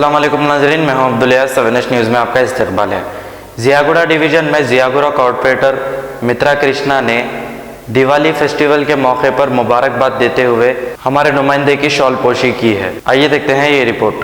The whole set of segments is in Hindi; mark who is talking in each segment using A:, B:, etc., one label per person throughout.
A: अस्सलाम वालेकुम नाज़रीन, मैं हूं अब्दुल यास। 7H न्यूज़ में आपका इस्तकबाल है। जियागुड़ा डिवीज़न में जियागुड़ा कॉर्पोरेटर मित्रा कृष्णा ने दिवाली फेस्टिवल के मौके पर मुबारकबाद देते हुए हमारे नुमाइंदे की शॉल पोशी की है। आइए देखते हैं ये रिपोर्ट।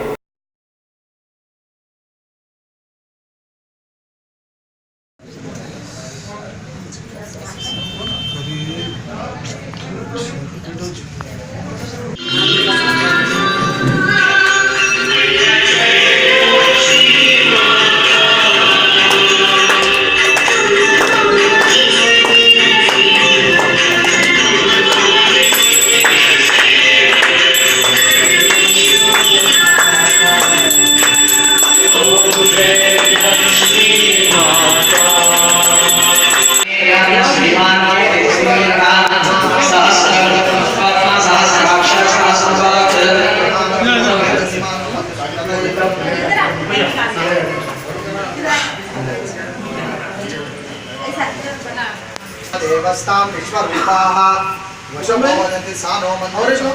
B: देवस्तां विश्वरूपाः वशमो वदन्ति सानो मन्त्रं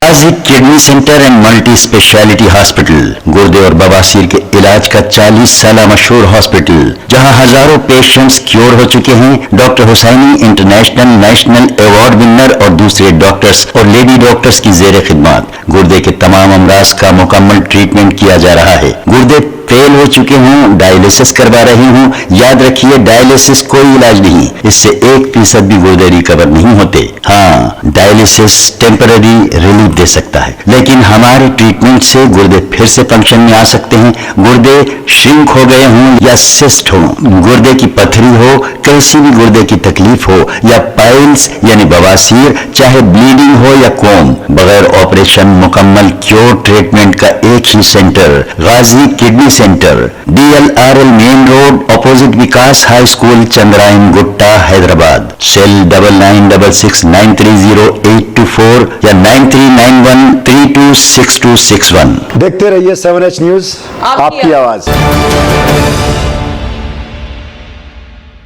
C: Ghazi kidney centre and multi speciality hospital गुर्दे और बवासीर के इलाज का 40 साल मशहूर हॉस्पिटल, जहां हजारों पेशेंट्स क्योर हो चुके हैं। Doctor Husaini international national award winner और दूसरे डॉक्टर्स और लेडी डॉक्टर्स की जेर खिदमत गुर्दे के तमाम अमराज का मुकम्मल ट्रीटमेंट किया जा रहा है। गुर्दे फेल हो चुके हों, डायलिसिस करवा रही हूँ, याद रखिए डायलिसिस कोई इलाज नहीं, इससे 1% भी गुर्दे रिकवर नहीं होते। हाँ, डायलिसिस टेम्पररी रिलीफ दे सकता है, लेकिन हमारे ट्रीटमेंट से गुर्दे फिर से फंक्शन में आ सकते हैं। गुर्दे श्रिंक हो गए हों या सिस्ट हो, गुर्दे की पथरी हो, कैसी भी गुर्दे की तकलीफ हो या पाइल्स यानी बवासीर, चाहे ब्लीडिंग हो या कोम, बगैर ऑपरेशन मुकम्मल क्योर ट्रीटमेंट का एक ही centre Ghazi kidney centre, DLRL main road opposite Vikas high school, Chandrayan Gutta, Hyderabad. Cell 9966930824 या 9391326261।
D: देखते रहिए 7H न्यूज, आपकी आवाज।